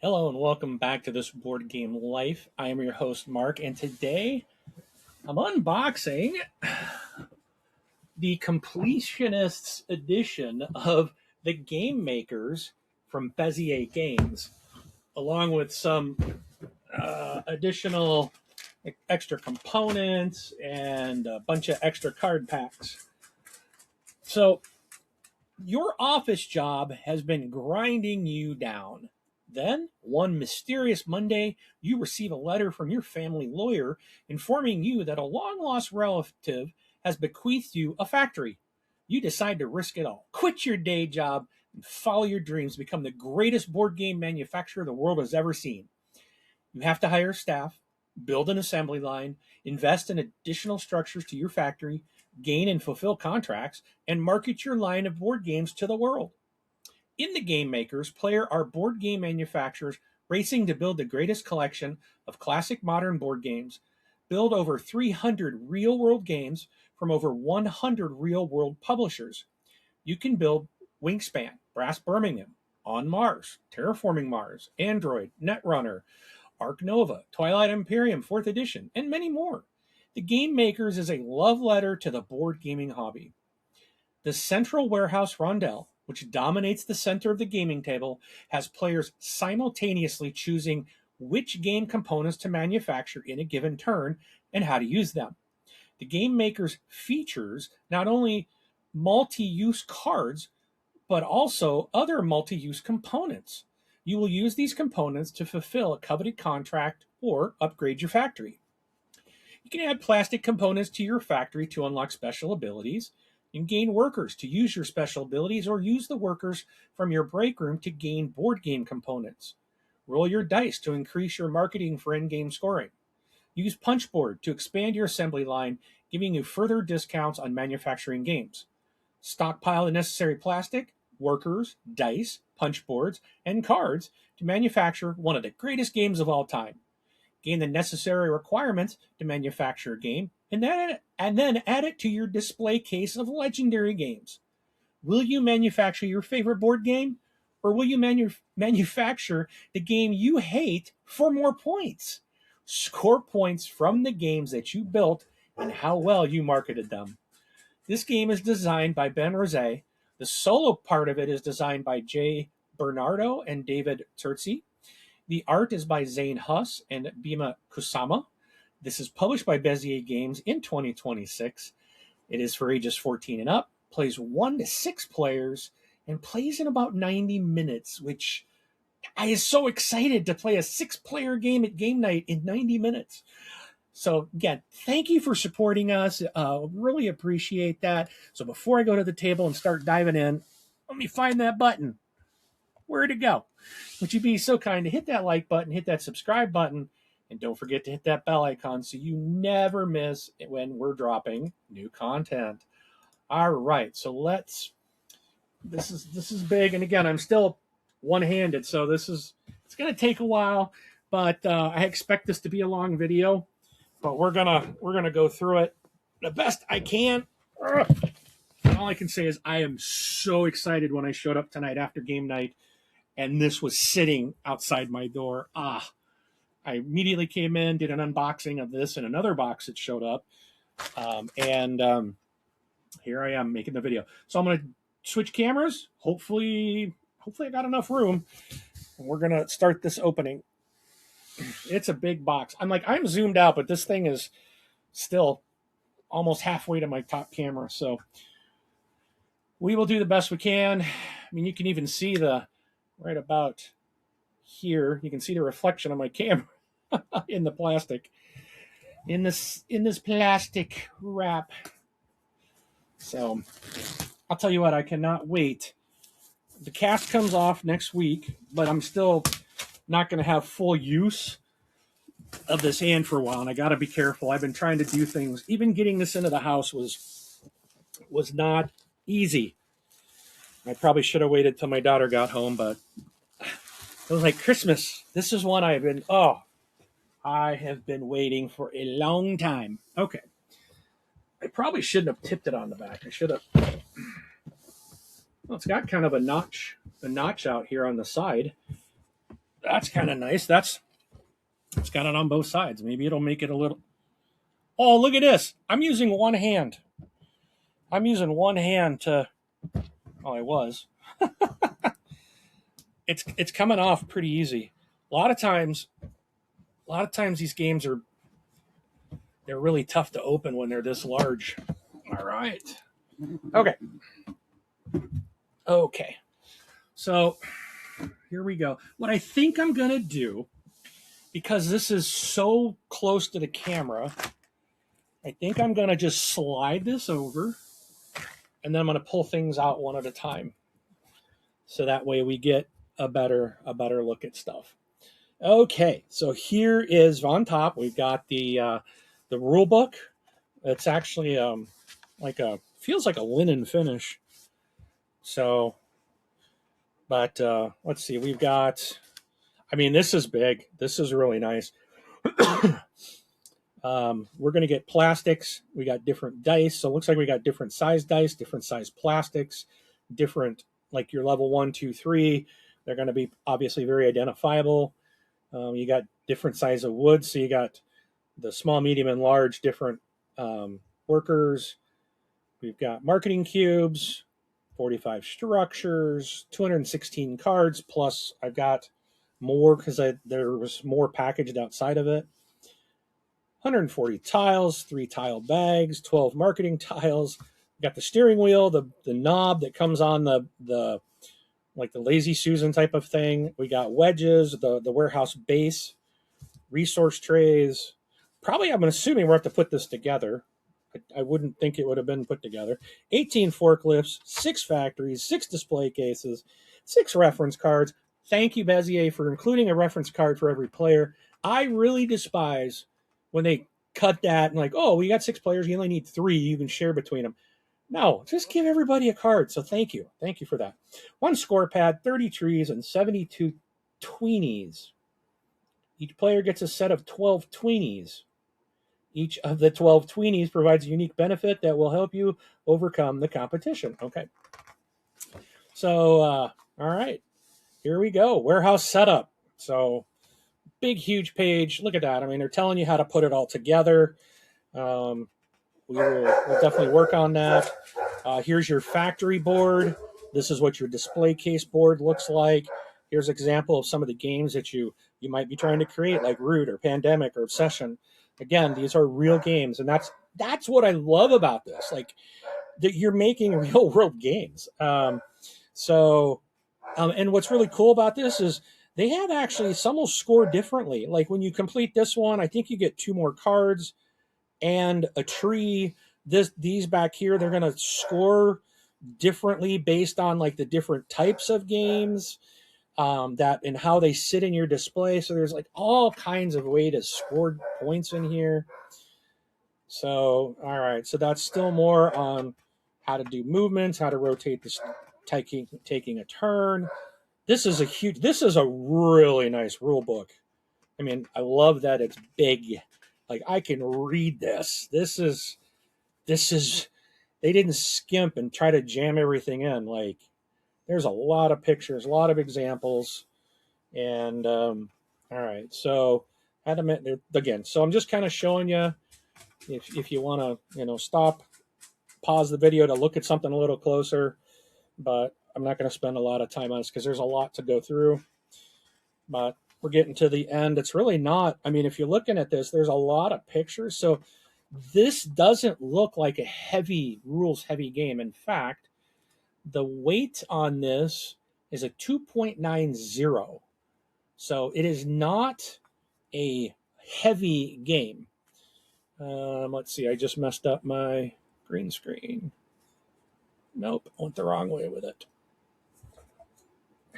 Hello and welcome back to this board game life. I am your host Mark, and today I'm unboxing the Completionists edition of the Game Makers from Bezier Games, along with some additional extra components and a bunch of extra card packs. So, your office job has been grinding you down. Then, one mysterious Monday, you receive a letter from your family lawyer informing you that a long lost relative has bequeathed you a factory. You decide to risk it all, quit your day job, and follow your dreams, become the greatest board game manufacturer the world has ever seen. You have to hire staff, build an assembly line, invest in additional structures to your factory, gain and fulfill contracts, and market your line of board games to the world. In the Game Makers, player are board game manufacturers racing to build the greatest collection of classic modern board games, build over 300 real world games from over 100 real world publishers. You can build Wingspan, Brass Birmingham, On Mars, Terraforming Mars, Android, Netrunner, Ark Nova, Twilight Imperium 4th Edition, and many more. The Game Makers is a love letter to the board gaming hobby. The central warehouse rondel, which dominates the center of the gaming table, has players simultaneously choosing which game components to manufacture in a given turn and how to use them. The Game Makers features not only multi-use cards, but also other multi-use components. You will use these components to fulfill a coveted contract or upgrade your factory. You can add plastic components to your factory to unlock special abilities. You can gain workers to use your special abilities or use the workers from your break room to gain board game components. Roll your dice to increase your marketing for in-game scoring. Use Punchboard to expand your assembly line, giving you further discounts on manufacturing games. Stockpile the necessary plastic, workers, dice, punch boards, and cards to manufacture one of the greatest games of all time. Gain the necessary requirements to manufacture a game, and then add it to your display case of legendary games. Will you manufacture your favorite board game, or will you manufacture the game you hate for more points? Score points from the games that you built and how well you marketed them. This game is designed by Ben Rosé. The solo part of it is designed by Jay Bernardo and David Turtzi. The art is by Zane Huss and Bima Kusama. This is published by Bezier Games in 2026. It is for ages 14 and up, plays 1 to 6 players, and plays in about 90 minutes, which I is so excited to play a 6-player game at game night in 90 minutes. So again, thank you for supporting us. Really appreciate that. So before I go to the table and start diving in, let me find that button. Where'd it go? Would you be so kind to hit that like button, hit that subscribe button, and don't forget to hit that bell icon so you never miss when we're dropping new content. All right, so this is big, and again, I'm still one-handed, so it's gonna take a while, but I expect this to be a long video. But we're gonna go through it the best I can. All I can say is I am so excited when I showed up tonight after game night, and this was sitting outside my door. I immediately came in, did an unboxing of this and another box that showed up, and here I am making the video. So I'm gonna switch cameras. Hopefully I got enough room. And we're gonna start this opening. It's a big box. I'm zoomed out, but this thing is still almost halfway to my top camera. So we will do the best we can. I mean, you can even see right about here, you can see the reflection of my camera in the plastic, in this plastic wrap. So I'll tell you what, I cannot wait. The cast comes off next week, but I'm still not going to have full use of this hand for a while, and I got to be careful. I've been trying to do things. Even getting this into the house was not easy. I probably should have waited till my daughter got home, but it was like Christmas. This is one I have been waiting for a long time. Okay. I probably shouldn't have tipped it on the back. I should have. Well, it's got kind of a notch out here on the side. That's kind of nice. It's got it on both sides. Maybe it'll make it a little. Oh, look at this! I'm using one hand. I'm using one hand to. Oh, I was. It's coming off pretty easy. A lot of times, these games they're really tough to open when they're this large. All right. Okay. Okay. So here we go. What I think I'm gonna do, because this is so close to the camera, I think I'm gonna just slide this over, and then I'm gonna pull things out one at a time, so that way we get a better look at stuff. Okay, so here is on top. We've got the rule book. It's actually like a feels like a linen finish. So, but let's see. We've got. I mean, this is big. This is really nice. We're going to get plastics. We got different dice. So it looks like we got different size dice, different size plastics, different, like your level 1, 2, 3. They're going to be obviously very identifiable. You got different size of wood. So you got the small, medium, and large different workers. We've got marketing cubes, 45 structures, 216 cards, plus I've got more because there was more packaged outside of it. 140 tiles, 3 tile bags, 12 marketing tiles. We got the steering wheel, the knob that comes on the like the Lazy Susan type of thing. We got wedges, the warehouse base, resource trays. Probably, I'm assuming we're have to put this together. I wouldn't think it would have been put together. 18 forklifts, 6 factories, 6 display cases, 6 reference cards. Thank you, Bezier, for including a reference card for every player. I really despise when they cut that and like, oh, we got 6 players, you only need 3, you can share between them. No, just give everybody a card. So thank you. Thank you for that. 1 score pad, 30 trees, and 72 tweenies. Each player gets a set of 12 tweenies. Each of the 12 tweenies provides a unique benefit that will help you overcome the competition. Okay. So, all right. Here we go. Warehouse setup. So, big, huge page. Look at that. I mean, they're telling you how to put it all together. We'll definitely work on that. Here's your factory board. This is what your display case board looks like. Here's an example of some of the games that you might be trying to create, like Root or Pandemic or Obsession. Again, these are real games, and that's what I love about this. Like that you're making real world games. And what's really cool about this is they have actually some will score differently. Like when you complete this one, I think you get 2 more cards and a tree. These back here, they're going to score differently based on like the different types of games that and how they sit in your display. So there's like all kinds of way to score points in here. So all right, so that's still more on how to do movements, how to rotate this, taking a turn. This is a really nice rule book. I mean, I love that it's big. Like I can read this. This is they didn't skimp and try to jam everything in. Like there's a lot of pictures, a lot of examples, and all right. So again. So I'm just kind of showing you if you want to stop, pause the video to look at something a little closer, but I'm not going to spend a lot of time on this because there's a lot to go through. But we're getting to the end. It's really not. I mean, if you're looking at this, there's a lot of pictures. So this doesn't look like a rules heavy game. In fact, the weight on this is a 2.90. So it is not a heavy game. Let's see. I just messed up my green screen. Nope. I went the wrong way with it.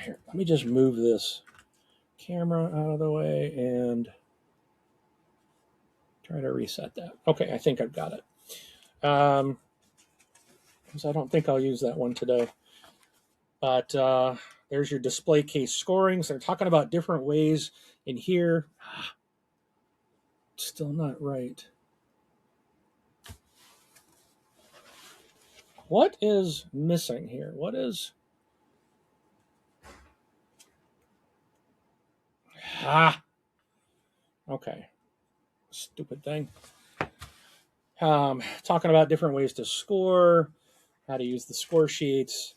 Here, let me just move this camera out of the way and try to reset that. Okay, I think I've got it. Because I don't think I'll use that one today. But there's your display case scorings. They're talking about different ways in here. Still not right. What is missing here? What is... Ah, okay. Stupid thing. Talking about different ways to score, how to use the score sheets,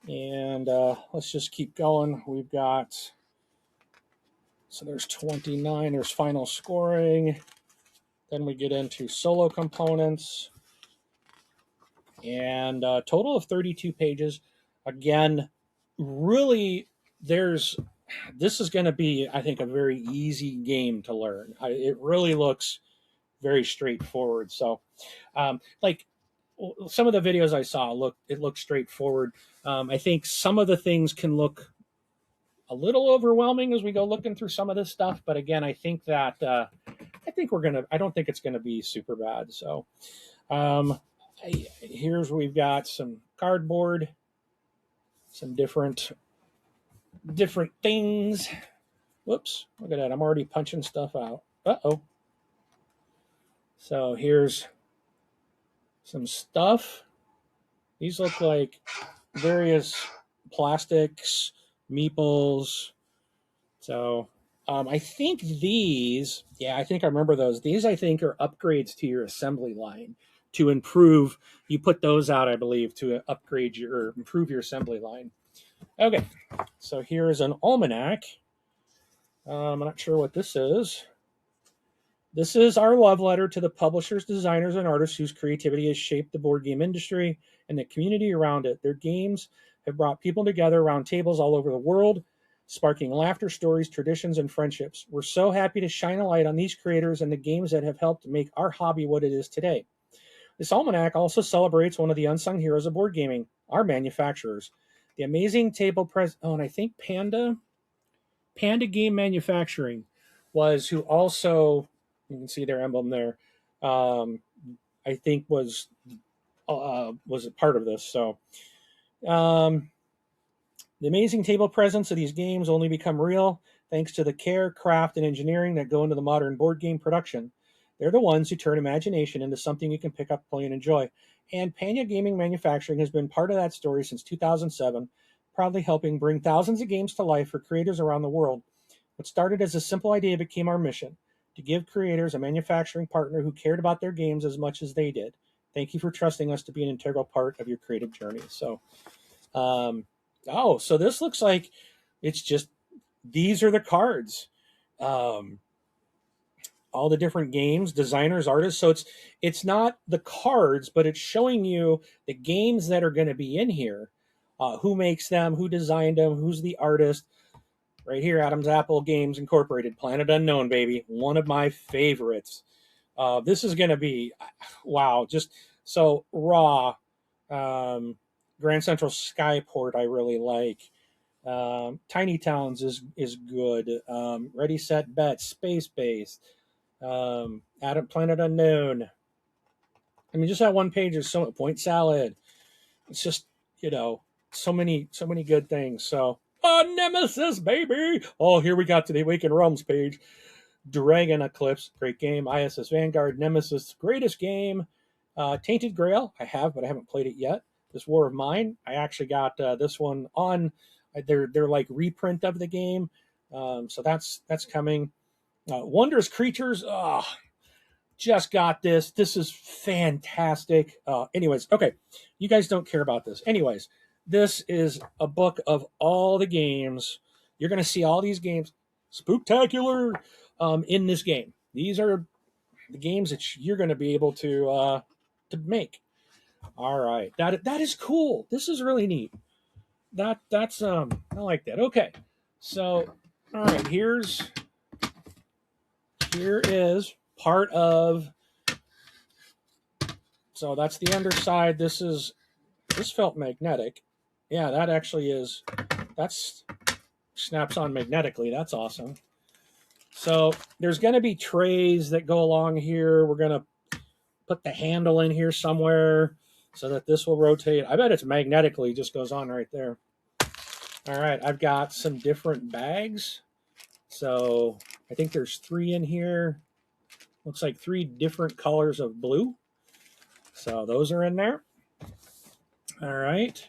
and let's just keep going. We've got, so there's 29, there's final scoring. Then we get into solo components, and a total of 32 pages. Again, really, this is going to be, I think, a very easy game to learn. It really looks very straightforward. So, like some of the videos I saw, it looked straightforward. I think some of the things can look a little overwhelming as we go looking through some of this stuff, but again, I think that I don't think it's gonna be super bad. So, um, here's we've got some cardboard, some different things. Whoops! Look at that. I'm already punching stuff out. Uh-oh. So here's some stuff. These look like various plastics, meeples. So I think these, yeah, I think I remember those. These, I think, are upgrades to your assembly line to improve. You put those out, I believe, to upgrade or improve your assembly line. Okay, so here is an almanac. I'm not sure what this is. This is our love letter to the publishers, designers, and artists whose creativity has shaped the board game industry and the community around it. Their games have brought people together around tables all over the world, sparking laughter, stories, traditions, and friendships. We're so happy to shine a light on these creators and the games that have helped make our hobby what it is today. This almanac also celebrates one of the unsung heroes of board gaming, our manufacturers. The amazing table and I think Panda Game Manufacturing was who also, you can see their emblem there. I think was a part of this. So um, the amazing table presence of these games only become real thanks to the care, craft, and engineering that go into the modern board game production. They're the ones who turn imagination into something you can pick up, play, and enjoy. And Panda Gaming Manufacturing has been part of that story since 2007, proudly helping bring thousands of games to life for creators around the world. What started as a simple idea became our mission to give creators a manufacturing partner who cared about their games as much as they did. Thank you for trusting us to be an integral part of your creative journey. So, so this looks like it's just these are the cards. Um, all the different games, designers, artists. So it's not the cards, but it's showing you the games that are going to be in here. Who makes them? Who designed them? Who's the artist? Right here, Adam's Apple Games Incorporated, Planet Unknown, baby. One of my favorites. This is going to be, wow, just so raw. Grand Central Skyport, I really like. Tiny Towns is good. Ready, Set, Bet, Space Base. Adam Planet Unknown. I mean, just that one page is so Point Salad. It's just, you know, so many good things. So Nemesis, baby. Oh, here we got to the Awakened Realms page. Dragon Eclipse, great game. ISS Vanguard, Nemesis, greatest game. Tainted Grail, I have, but I haven't played it yet. This War of Mine, I actually got this one on. They're like reprint of the game, so that's coming. Wondrous Creatures, just got this. This is fantastic. Anyways, okay, you guys don't care about this. Anyways, this is a book of all the games. You're going to see all these games, spooktacular, in this game. These are the games that you're going to be able to make. All right, that is cool. This is really neat. That's I like that. Okay, so all right, here is part of. So that's the underside. This felt magnetic. Yeah, that actually is. That's snaps on magnetically. That's awesome. So there's going to be trays that go along here. We're going to put the handle in here somewhere so that this will rotate. I bet it's magnetically just goes on right there. All right, I've got some different bags. So I think there's 3 in here. Looks like 3 different colors of blue. So those are in there. All right.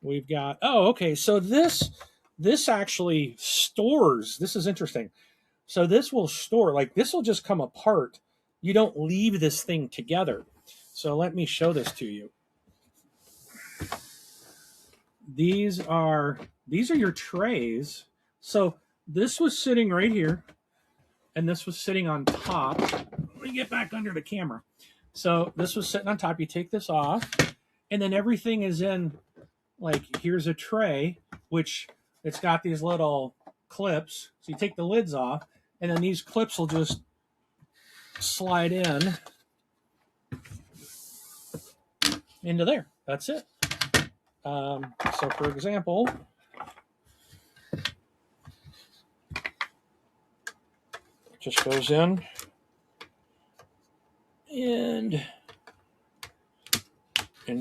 We've got, okay. So this this actually stores. This is interesting. So this will store, like this will just come apart. You don't leave this thing together. So let me show this to you. These are your trays. So this was sitting right here, and this was sitting on top. Let me get back under the camera. So this was sitting on top. You take this off, and then everything is in, like, here's a tray, which it's got these little clips. So you take the lids off, and then these clips will just slide in into there. That's it. So for example, it just goes in and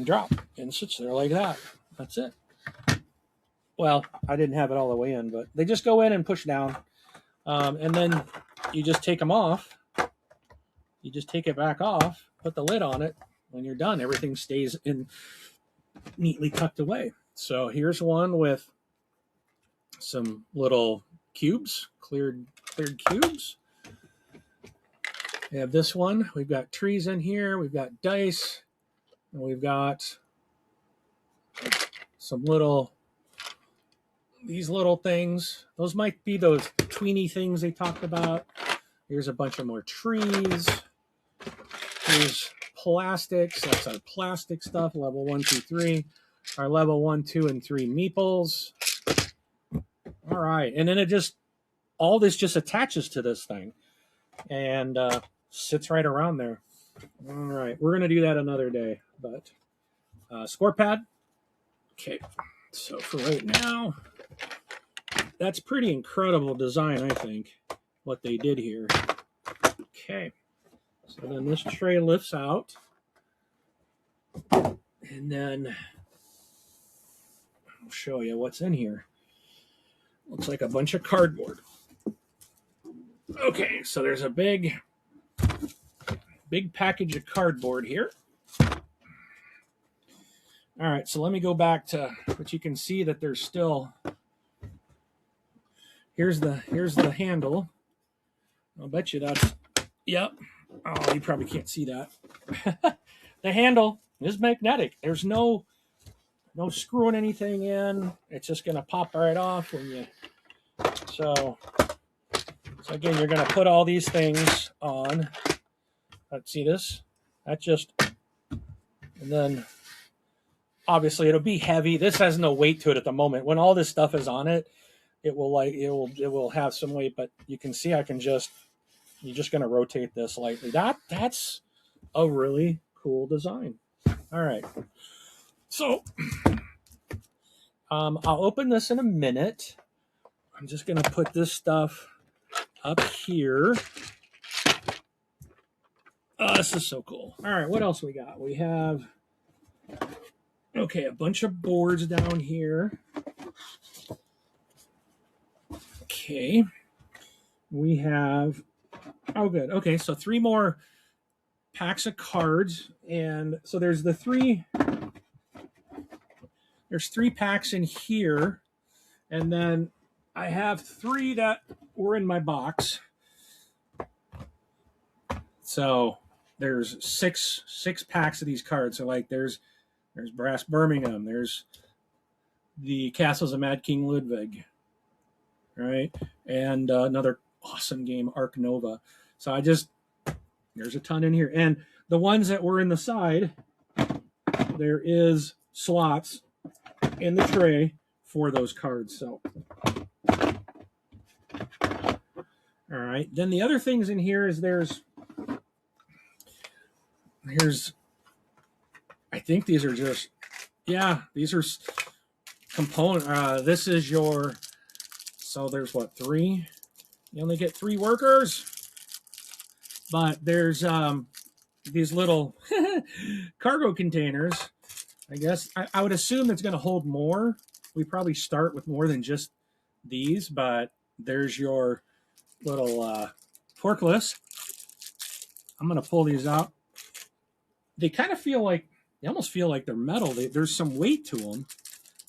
drop and sits there like that. That's it. Well, I didn't have it all the way in, but they just go in and push down. And then you just take them off. You just take it back off, put the lid on it. When you're done, everything stays in neatly tucked away. So here's one with some little cubes, cleared cubes. We have this one. We've got trees in here. We've got dice. And we've got some these little things. Those might be those tweeny things they talked about. Here's a bunch of more trees. Here's plastics. That's our plastic stuff. Level 1, 2, 3. Our level 1, 2, and 3 meeples. All right. And then all this just attaches to this thing and sits right around there. All right. We're going to do that another day. But score pad. Okay. So for right now, that's pretty incredible design, I think, what they did here. Okay. So then this tray lifts out. And then I'll show you what's in here. Looks like a bunch of cardboard. Okay, so there's a big package of cardboard here. All right, so let me go back to, but you can see that there's still, here's the handle. I'll bet you that's, yep. Oh, you probably can't see that. The handle is magnetic. There's no screwing anything in. It's just going to pop right off when you, so again, you're going to put all these things on. Let's see this. That just, and then obviously it'll be heavy. This has no weight to it at the moment. When all this stuff is on it, it will have some weight, but you can see you're just going to rotate this lightly. That's a really cool design. All right. So I'll open this in a minute. I'm just going to put this stuff up here. Oh, this is so cool. All right, what else we got? We have, okay, a bunch of boards down here. Okay. We have, oh, good. Okay, so 3 more packs of cards. And so there's 3 packs in here. And then I have 3 that were in my box. So there's six packs of these cards. So like there's Brass Birmingham. There's the Castles of Mad King Ludwig. Right? And another awesome game, Ark Nova. So there's a ton in here. And the ones that were in the side, there is slots in the tray for those cards. So, all right. Then the other things in here is I think these are just, yeah, these are component. This is so there's what, 3? You only get 3 workers, but there's these little cargo containers. I guess I would assume it's going to hold more. We probably start with more than just these, but there's your little forklifts. I'm going to pull these out. They kind of feel like, they almost feel like they're metal. There's some weight to them.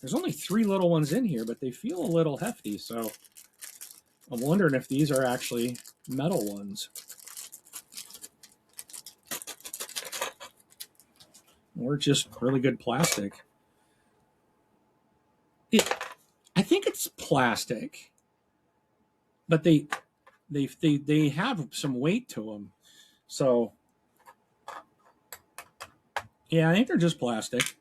There's only 3 little ones in here, but they feel a little hefty, so I'm wondering if these are actually metal ones. Or just really good plastic. I think it's plastic, but they have some weight to them. So yeah, I think they're just plastic.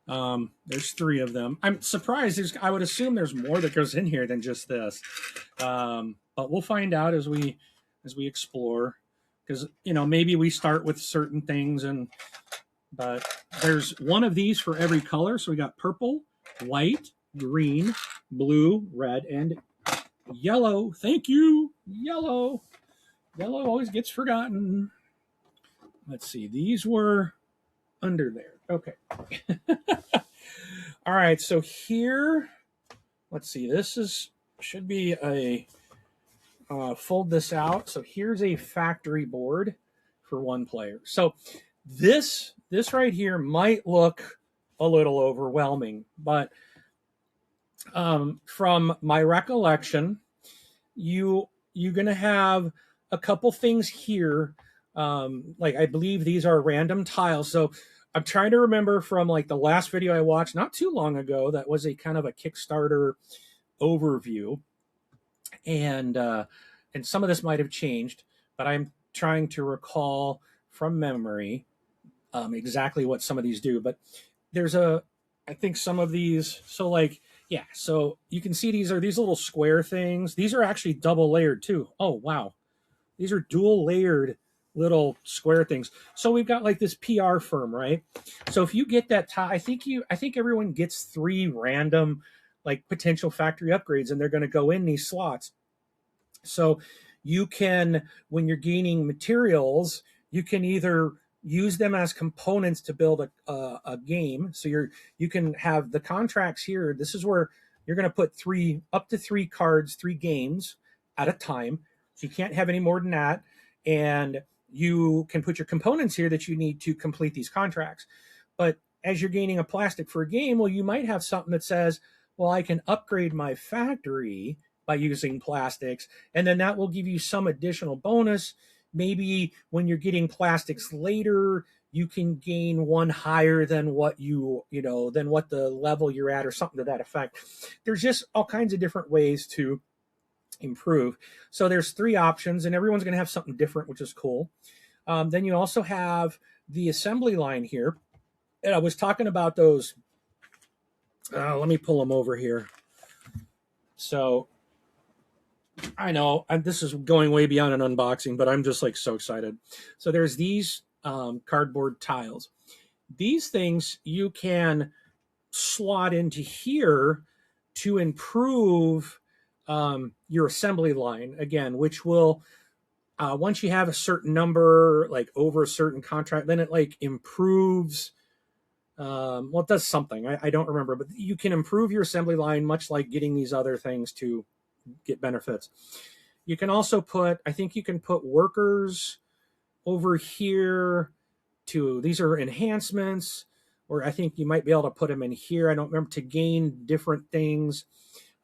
There's 3 of them. I'm surprised. I would assume there's more that goes in here than just this, but we'll find out as we explore. Because maybe we start with certain things, but there's one of these for every color. So we got purple, white, green, blue, red, and yellow. Thank you, yellow. Yellow always gets forgotten. Let's see. These were under there. Okay. All right. So here, let's see. This should be a fold this out. So here's a factory board for 1 player. So this right here might look a little overwhelming, but from my recollection, you're going to have a couple things here. Like I believe these are random tiles. So I'm trying to remember from like the last video I watched not too long ago, that was a kind of a Kickstarter overview. And some of this might have changed, but I'm trying to recall from memory exactly what some of these do. But I think some of these, so like, yeah, so you can see these are these little square things. These are actually double layered too. Oh, wow. These are dual layered little square things. So we've got like this PR firm, right? So if you get that I think everyone gets 3 random like potential factory upgrades, and they're going to go in these slots. So you can, when you're gaining materials, you can either use them as components to build a game. So you can have the contracts here. This is where you're going to put up to 3 cards, 3 games at a time. So you can't have any more than that. And you can put your components here that you need to complete these contracts. But as you're gaining a plastic for a game, well, you might have something that says, well, I can upgrade my factory by using plastics, and then that will give you some additional bonus. Maybe when you're getting plastics later, you can gain 1 higher than what than what the level you're at, or something to that effect. There's just all kinds of different ways to improve. So there's 3 options, and everyone's going to have something different, which is cool. Then you also have the assembly line here. And I was talking about those. Let me pull them over here. So I know this is going way beyond an unboxing, but I'm just like so excited. So there's these cardboard tiles. These things you can slot into here to improve your assembly line again, which will once you have a certain number, like over a certain contract, then it like improves. Well, it does something. I don't remember, but you can improve your assembly line, much like getting these other things to get benefits. You can also I think you can put workers over here these are enhancements, or I think you might be able to put them in here. I don't remember, to gain different things.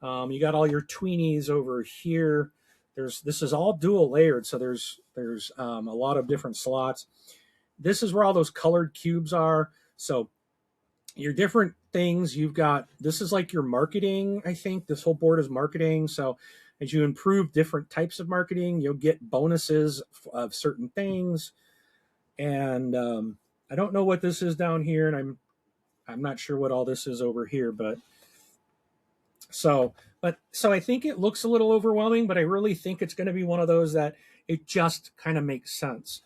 You got all your tweenies over here. This is all dual layered, so there's a lot of different slots. This is where all those colored cubes are. So your different things you've got, this is like your marketing. I think this whole board is marketing. So as you improve different types of marketing, you'll get bonuses of certain things. And I don't know what this is down here, and I'm not sure what all this is over here, but so I think it looks a little overwhelming, but I really think it's going to be one of those that it just kind of makes sense,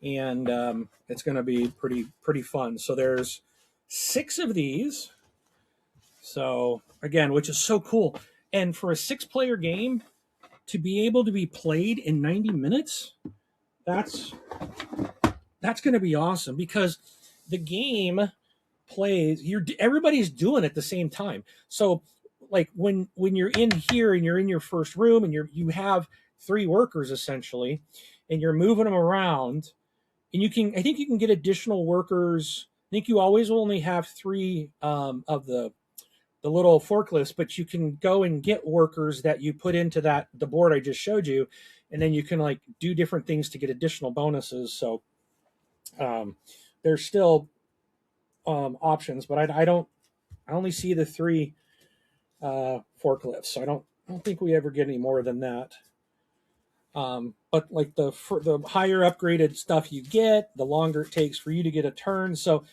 and it's going to be pretty fun. So there's 6 of these. So again, which is so cool. And for a 6-player game to be able to be played in 90 minutes, that's going to be awesome, because the game plays, everybody's doing it at the same time. So like when you're in here and you're in your first room and you have 3 workers essentially, and you're moving them around, and I think you can get additional workers. I think you always only have 3 of the the little forklifts, but you can go and get workers that you put into the board I just showed you, and then you can like do different things to get additional bonuses. So there's still options, but I only see the 3 forklifts, so I don't think we ever get any more than that. But like the higher upgraded stuff you get, the longer it takes for you to get a turn. So,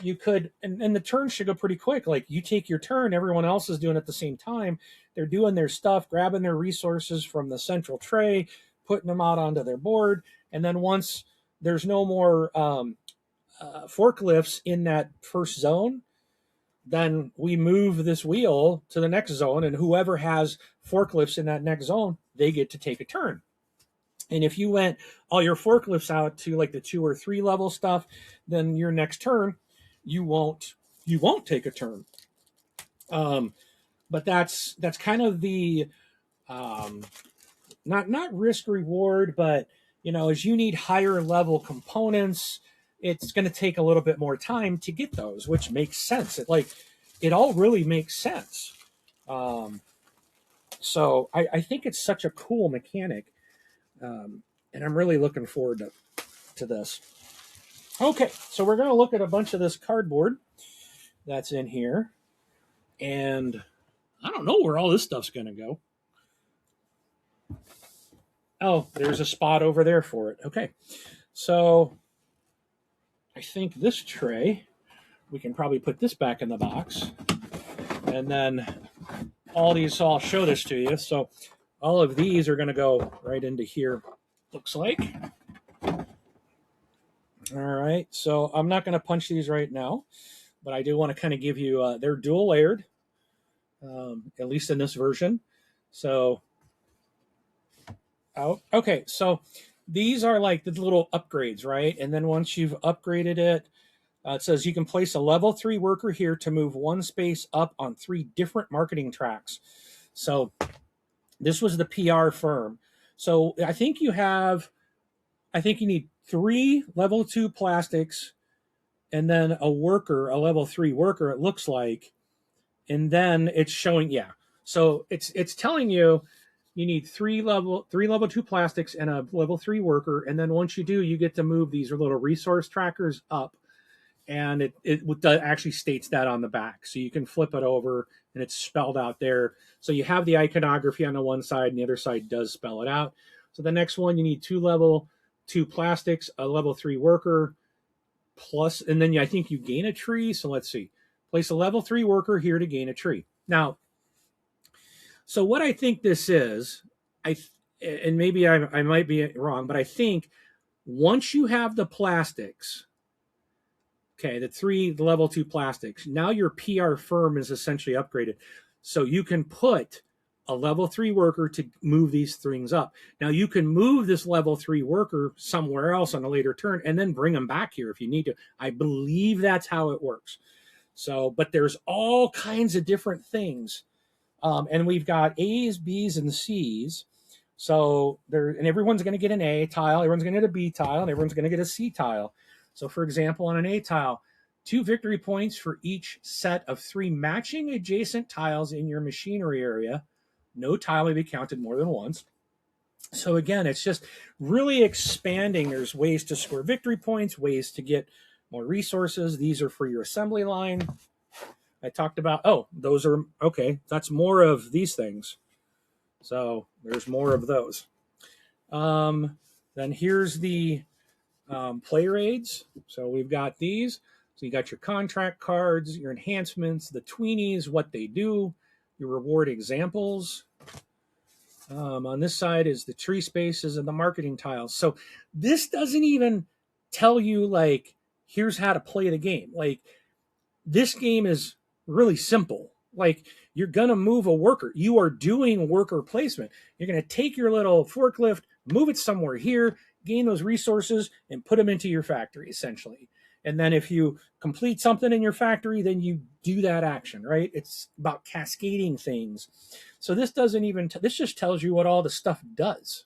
you could, and the turn should go pretty quick. Like you take your turn, everyone else is doing it at the same time. They're doing their stuff, grabbing their resources from the central tray, putting them out onto their board. And then once there's no more forklifts in that first zone, then we move this wheel to the next zone, and whoever has forklifts in that next zone, they get to take a turn. And if you went all your forklifts out to like the 2 or 3 level stuff, then your next turn, you won't take a turn. But that's kind of the not risk reward, but as you need higher level components, it's going to take a little bit more time to get those, which makes sense. It all really makes sense. So I think it's such a cool mechanic, and I'm really looking forward to this. Okay, so we're going to look at a bunch of this cardboard that's in here, and I don't know where all this stuff's going to go. Oh, there's a spot over there for it. Okay, so I think this tray, we can probably put this back in the box, and then I'll show this to you. So all of these are going to go right into here, looks like. All right, so I'm not going to punch these right now, but I do want to kind of give you, they're dual layered, at least in this version. So, okay, so these are like the little upgrades, right? And then once you've upgraded it, it says you can place a level 3 worker here to move 1 space up on 3 different marketing tracks. So this was the PR firm. So I think you need 3 level 2 plastics and then a level 3 worker, it looks like. And then it's showing, yeah. So it's telling you need 3 level 2 plastics and a level 3 worker. And then once you do, you get to move these little resource trackers up. And it actually states that on the back. So you can flip it over and it's spelled out there. So you have the iconography on the one side and the other side does spell it out. So the next one, you need 2 level 2 plastics, a level 3 worker, plus, and then I think you gain a tree. So let's see. Place a level 3 worker here to gain a tree. Now, so what I think this is, and maybe I might be wrong, but I think once you have the plastics, okay, the level 2 plastics, now your PR firm is essentially upgraded. So you can put a level 3 worker to move these things up. Now you can move this level 3 worker somewhere else on a later turn and then bring them back here if you need to. I believe that's how it works. So, but there's all kinds of different things. And we've got A's, B's, and C's. So and everyone's going to get an A tile, everyone's going to get a B tile, and everyone's going to get a C tile. So for example, on an A tile, 2 victory points for each set of 3 matching adjacent tiles in your machinery area. No tile may be counted more than once. So again, it's just really expanding. There's ways to score victory points, ways to get more resources. These are for your assembly line. I talked about, those are, okay, that's more of these things. So there's more of those. Then here's the play raids. So we've got these. So you got your contract cards, your enhancements, the tweenies, what they do, your reward examples. On this side is the tree spaces and the marketing tiles. So this doesn't even tell you like, here's how to play the game. Like this game is really simple. Like you're going to move a worker. You are doing worker placement. You're going to take your little forklift, move it somewhere here, gain those resources and put them into your factory essentially. And then if you complete something in your factory, then you do that action, right? It's about cascading things. So this doesn't even, this just tells you what all the stuff does.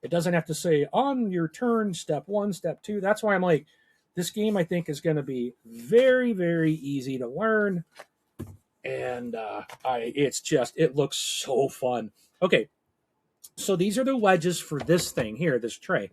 It doesn't have to say on your turn, step 1, step 2. That's why I'm like, this game I think is going to be very, very easy to learn. and it looks so fun. Okay, so these are the wedges for this thing here, this tray.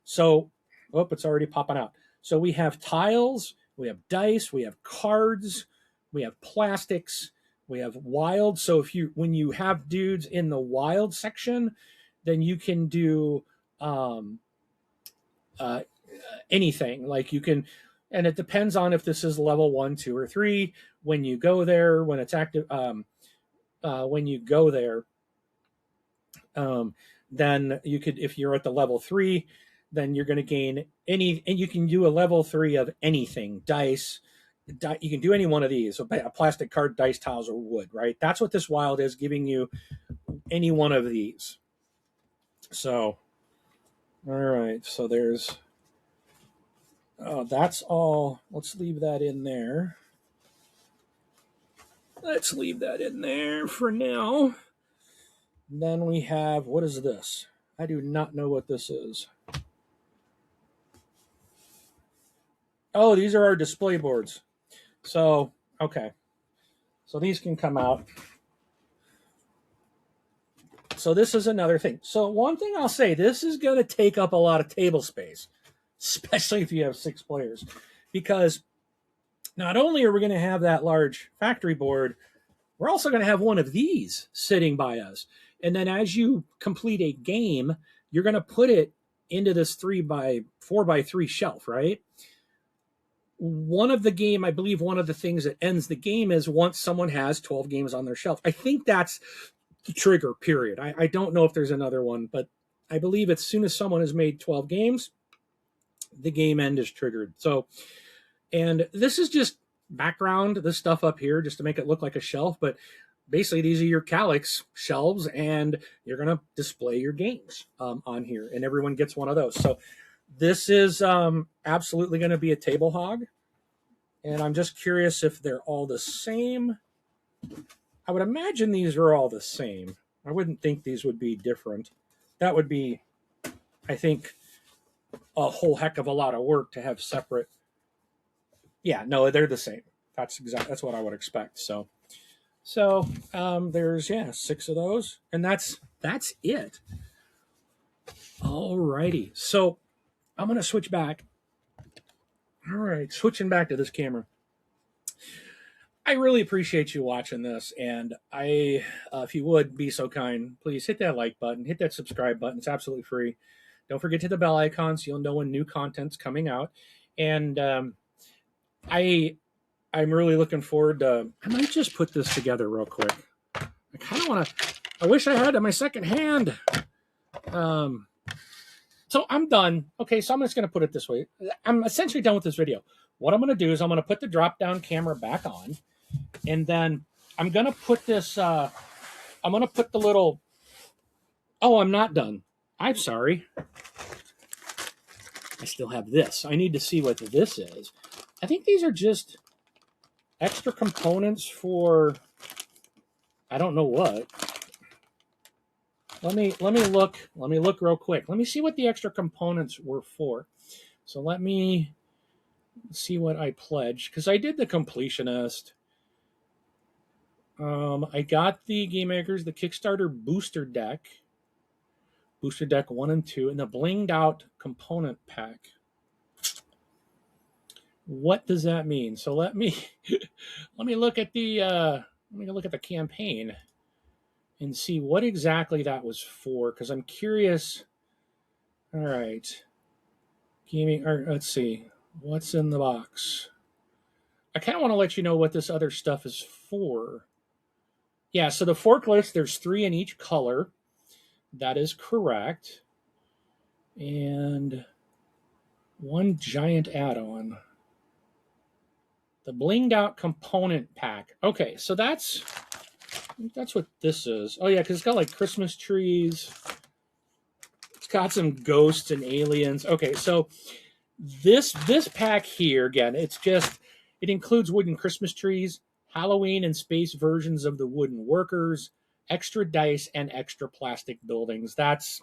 So, it's already popping out. So we have tiles, we have dice, we have cards, we have plastics, we have wild. So when you have dudes in the wild section, then you can do uh, anything. Like you can, and it depends on if this is level 1, 2, or 3. When you go there, when it's active, when you go there, then you could, if you're at the level 3, then you're going to gain any, and you can do a level 3 of anything, dice. You can do any one of these, a plastic card, dice, tiles, or wood, right? That's what this wild is, giving you any one of these. So, all right, so that's all. Let's leave that in there. Let's leave that in there for now. Then we have, what is this? I do not know what this is. Oh, these are our display boards. So, okay. So these can come out. So this is another thing. So one thing I'll say, this is going to take up a lot of table space, especially if you have 6 players, because not only are we going to have that large factory board, we're also going to have one of these sitting by us. And then as you complete a game, you're going to put it into this 4x3 shelf, right? One of the things that ends the game is once someone has 12 games on their shelf. I think that's the trigger, period. I don't know if there's another one, but I believe as soon as someone has made 12 games, the game end is triggered. So, and this is just background, this stuff up here, just to make it look like a shelf, but basically these are your Calyx shelves, and you're going to display your games on here, and everyone gets one of those. So this is absolutely going to be a table hog, and I'm just curious if they're all the same. I would imagine these are all the same. I wouldn't think these would be different. That would be, I think, a whole heck of a lot of work to have separate. Yeah, no, they're the same. That's what I would expect. So there's 6 of those, and that's it. Alrighty, so I'm gonna switch back. All right, switching back to this camera. I really appreciate you watching this, and if you would be so kind, please hit that like button, hit that subscribe button. It's absolutely free. Don't forget to hit the bell icon so you'll know when new content's coming out. And I'm really looking forward to. I might just put this together real quick. I kind of want to. I wish I had my second hand. So I'm done. Okay, so I'm just going to put it this way. I'm essentially done with this video. What I'm going to do is I'm going to put the drop-down camera back on, and then I'm going to put this. I'm going to put the little. Oh, I'm not done. I'm sorry. I still have this. I need to see what this is. I think these are just extra components for. I don't know what. Let me look. Let me look real quick. Let me see what the extra components were for. So let me see what I pledged, because I did the Completionist. I got the Game Makers, the Kickstarter Booster Deck 1 and 2, and the blinged out component pack. What does that mean? So let me look at the campaign and see what exactly that was for, because I'm curious. All right, gaming. Or let's see what's in the box. I kind of want to let you know what this other stuff is for. Yeah, so the forklifts, there's 3 in each color. That is correct. And 1 giant add-on. The blinged out component pack. Okay, so that's what this is. Oh yeah, because it's got like Christmas trees. It's got some ghosts and aliens. Okay, so this pack here, again, it includes wooden Christmas trees, Halloween and space versions of the wooden workers, extra dice, and extra plastic buildings. That's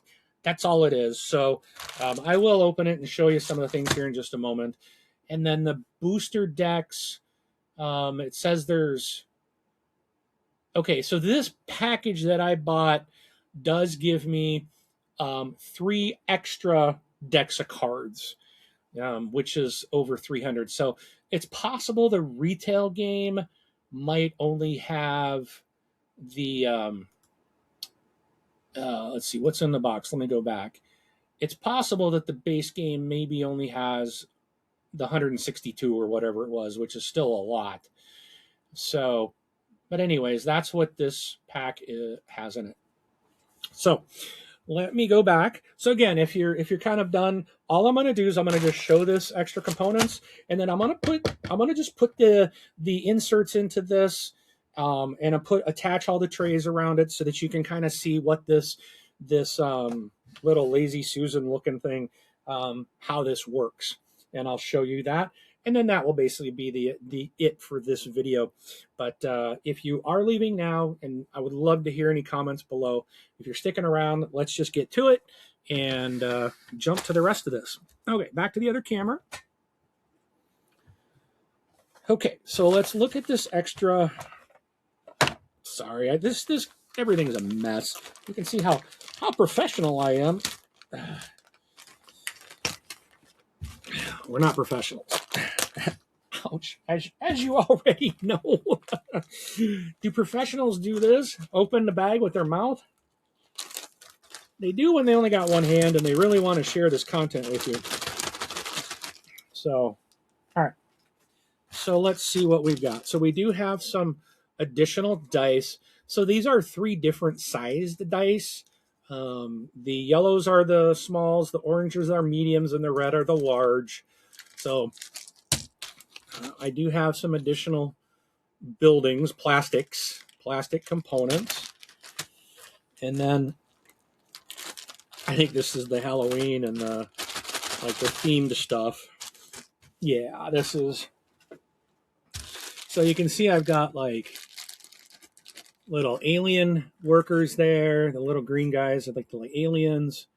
all it is. So I will open it and show you some of the things here in just a moment. And then the booster decks, it says there's Okay, so this package that I bought does give me 3 extra decks of cards, which is over 300. So it's possible the retail game might only have the let's see what's in the box. Let me go back. It's possible that the base game maybe only has the 162 or whatever it was, which is still a lot. So, but anyways, that's what this pack has in it. So let me go back. So again, if you're kind of done, all I'm going to do is I'm going to just show this extra components, and then I'm going to just put the inserts into this, and attach all the trays around it so that you can kind of see what this little lazy Susan looking thing, how this works, and I'll show you that. And then that will basically be the it for this video. But if you are leaving now, and I would love to hear any comments below. If you're sticking around, let's just get to it and jump to the rest of this. Okay, back to the other camera. Okay, so let's look at this extra. Sorry, this everything's a mess. You can see how professional I am. We're not professionals. Ouch. As you already know. Do professionals do this? Open the bag with their mouth? They do when they only got one hand and they really want to share this content with you. So, all right. So let's see what we've got. So we do have some additional dice. So these are 3 different sized dice. The yellows are the smalls, the oranges are mediums, and the red are the large. So I do have some additional buildings, plastic components. And then I think this is the Halloween and the themed stuff. Yeah, this is. So you can see I've got like little alien workers there, the little green guys are like the aliens.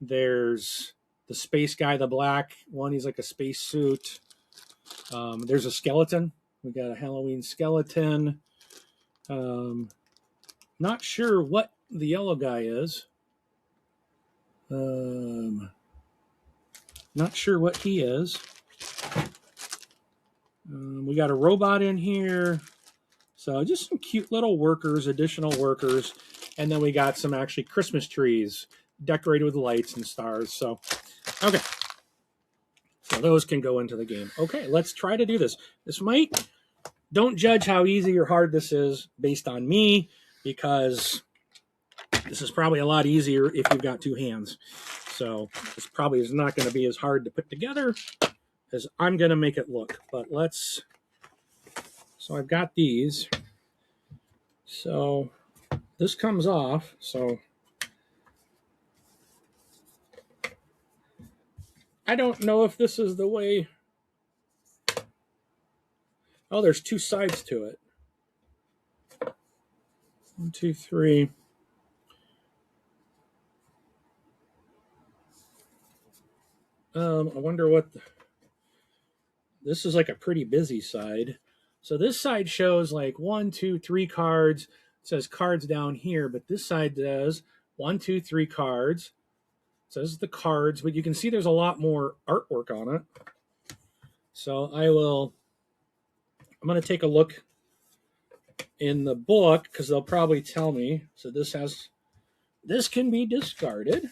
There's the space guy, the black one, he's like a space suit. There's a skeleton. We got a Halloween skeleton. Not sure what the yellow guy is. Not sure what he is. We got a robot in here. So just some cute little workers, additional workers. And then we got some actually Christmas trees decorated with lights and stars. So, okay. So those can go into the game. Okay, let's try to do this. Don't judge how easy or hard this is based on me, because this is probably a lot easier if you've got 2 hands. So this probably is not going to be as hard to put together as I'm going to make it look. But so I've got these. So this comes off. So I don't know if this is the way. Oh, there's 2 sides to it. 1, 2, 3. I wonder what. This is like a pretty busy side. So this side shows like 1, 2, 3 cards. It says cards down here, but this side does 1, 2, 3 cards. It says the cards, but you can see there's a lot more artwork on it. So I'm going to take a look in the book because they'll probably tell me. So this can be discarded.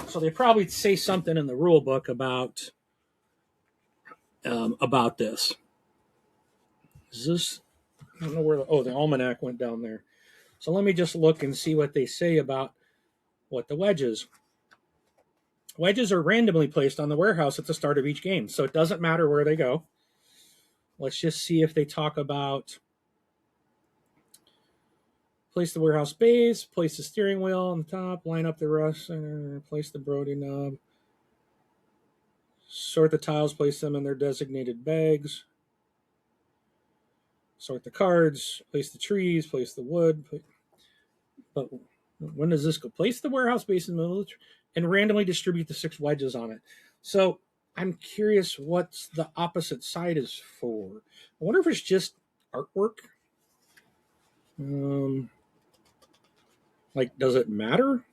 So they probably say something in the rule book about this. Is this? I don't know where the almanac went down there. So let me just look and see what they say about what the wedges. Wedges are randomly placed on the warehouse at the start of each game, so it doesn't matter where they go. Let's just see if they talk about place the warehouse base, place the steering wheel on the top, line up the rust, place the Brody knob, sort the tiles, place them in their designated bags, sort the cards, place the trees, place the wood. But when does this go? Place the warehouse base in the middle of the tree and randomly distribute the 6 wedges on it. So I'm curious what the opposite side is for. I wonder if it's just artwork. Like, does it matter?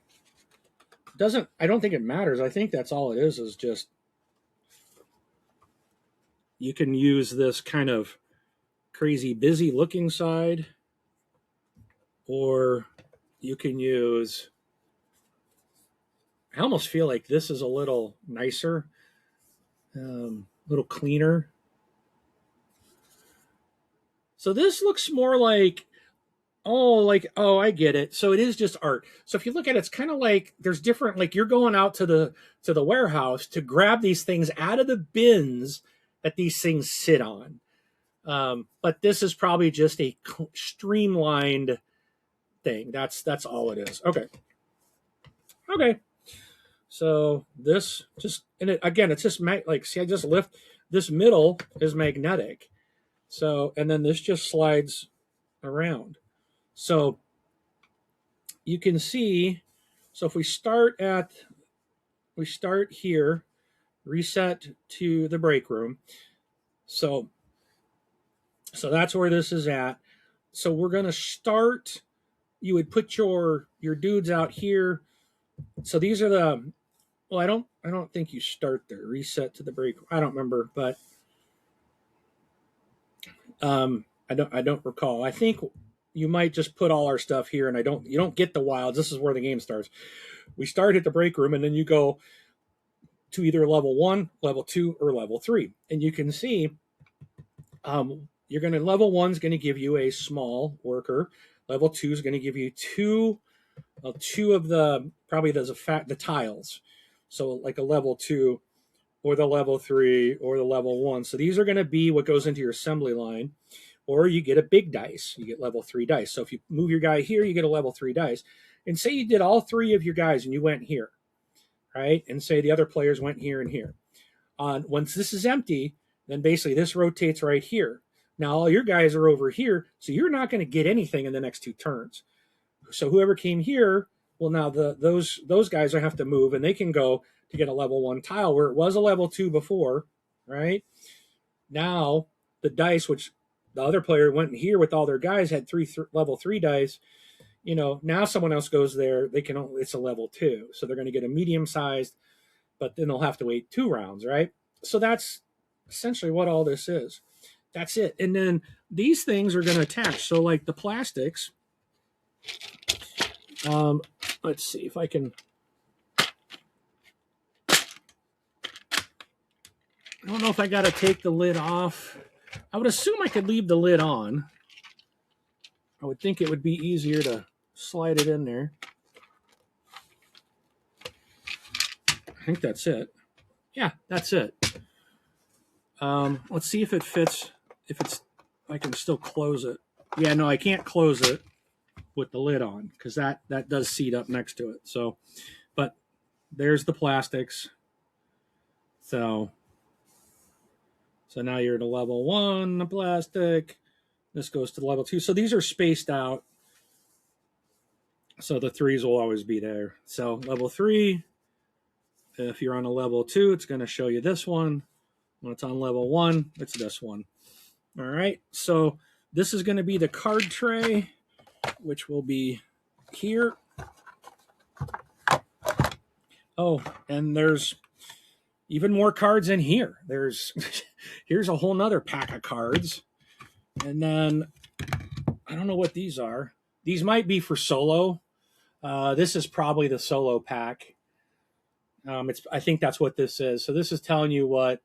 Doesn't, I don't think it matters. I think that's all it is just you can use this kind of crazy busy looking side, or you can use, I almost feel like this is a little nicer, a little cleaner. So this looks more like, oh, I get it. So it is just art. So if you look at it, it's kind of like there's different, like you're going out to the warehouse to grab these things out of the bins that these things sit on. But this is probably just a streamlined thing. That's all it is. Okay. So this just, and it, again, it's just like, see, I just lift this middle is magnetic. So, and then this just slides around. So you can see, so if we start here, reset to the break room. So that's where this is at. So we're going to start, you would put your dudes out here. So these are the, well, I don't think you start there. Reset to the break. I don't remember, but I don't recall. I think you might just put all our stuff here, and you don't get the wilds. This is where the game starts. We start at the break room, and then you go to either level 1, level 2, or level 3. And you can see you're going to, level 1 is going to give you a small worker. Level 2 is going to give you two of the, probably the tiles. So like a level 2 or the level 3 or the level 1. So these are going to be what goes into your assembly line. Or you get a big dice. You get level 3 dice. So if you move your guy here, you get a level 3 dice. And say you did all 3 of your guys and you went here, right? And say the other players went here and here. Once this is empty, then basically this rotates right here. Now all your guys are over here, so you're not going to get anything in the next 2 turns. So whoever came here, well, now those guys have to move, and they can go to get a level 1 tile where it was a level 2 before, right? Now the dice, which the other player went here with all their guys, had level 3 dice. You know, now someone else goes there, they can only, it's a level 2, so they're going to get a medium sized, but then they'll have to wait 2 rounds, right? So that's essentially what all this is. That's it. And then these things are going to attach. So like the plastics, let's see if I can. I don't know if I got to take the lid off. I would assume I could leave the lid on. I would think it would be easier to slide it in there. I think that's it. Yeah, that's it. Let's see if it fits. If I can still close it. Yeah, no, I can't close it with the lid on because that does seat up next to it. So, but there's the plastics. So now you're at a level 1, the plastic. This goes to level 2. So these are spaced out. So the 3s will always be there. So level 3, if you're on a level 2, it's going to show you this one. When it's on level 1, it's this one. All right. So this is going to be the card tray, which will be here. Oh, and there's even more cards in here. Here's a whole nother pack of cards. And then I don't know what these are. These might be for solo. This is probably the solo pack. I think that's what this is. So this is telling you what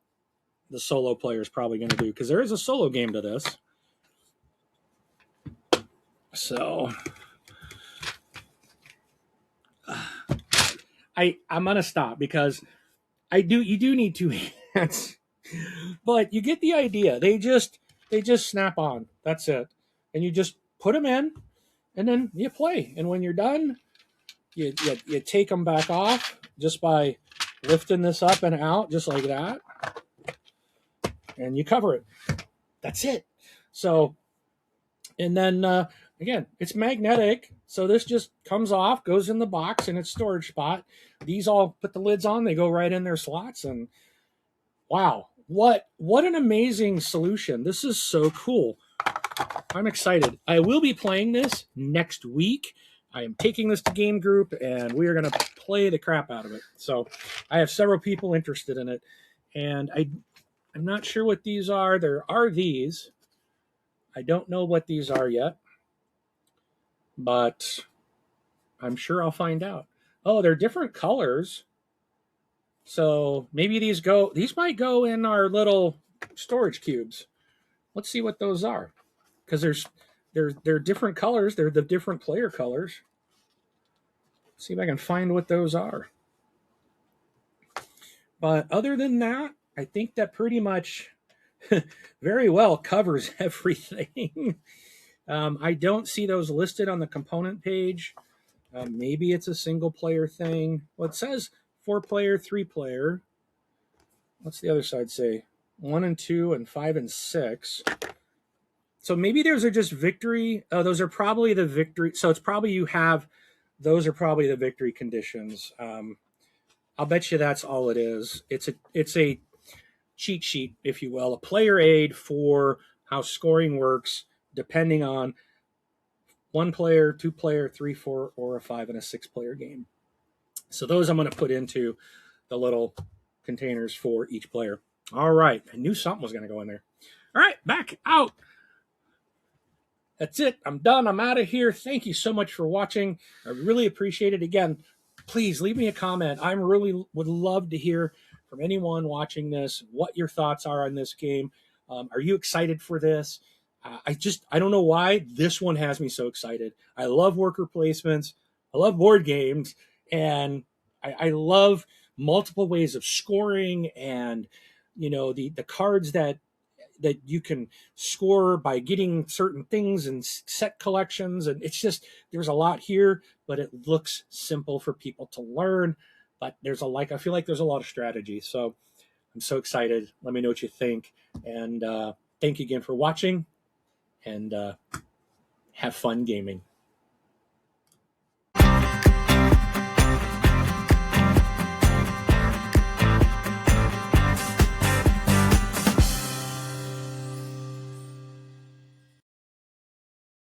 the solo player is probably going to do, because there is a solo game to this. So I'm going to stop because you do need 2 hands, but you get the idea. They just snap on. That's it. And you just put them in and then you play. And when you're done, you take them back off just by lifting this up and out just like that. And you cover it. That's it. So, and then again, it's magnetic. So this just comes off, goes in the box in its storage spot. These all put the lids on. They go right in their slots. And wow, what an amazing solution. This is so cool. I'm excited. I will be playing this next week. I am taking this to game group, and we are going to play the crap out of it. So I have several people interested in it, and I'm not sure what these are. There are these. I don't know what these are yet, but I'm sure I'll find out. Oh, they're different colors. So maybe these might go in our little storage cubes. Let's see what those are. Because they're different colors. They're the different player colors. See if I can find what those are. But other than that, I think that pretty much very well covers everything. I don't see those listed on the component page. Maybe it's a single player thing. Well, it says 4-player, 3-player. What's the other side say? 1 and 2 and 5 and 6. So maybe those are just victory. Oh, those are probably the victory. So it's probably those are probably the victory conditions. I'll bet you that's all it is. It's a cheat sheet, if you will, a player aid for how scoring works, depending on 1-player, 2-player, 3, 4, or a 5 and a 6-player game. So those I'm going to put into the little containers for each player. All right. I knew something was going to go in there. All right. Back out. That's it. I'm done. I'm out of here. Thank you so much for watching. I really appreciate it. Again, please leave me a comment. I really would love to hear from anyone watching this what your thoughts are on this game. Are you excited for this? I don't know why this one has me so excited. I love worker placements. I love board games, and I love multiple ways of scoring, and the cards that you can score by getting certain things and set collections. And it's just, there's a lot here, but it looks simple for people to learn. But I feel like there's a lot of strategy. So I'm so excited. Let me know what you think. And thank you again for watching, and have fun gaming.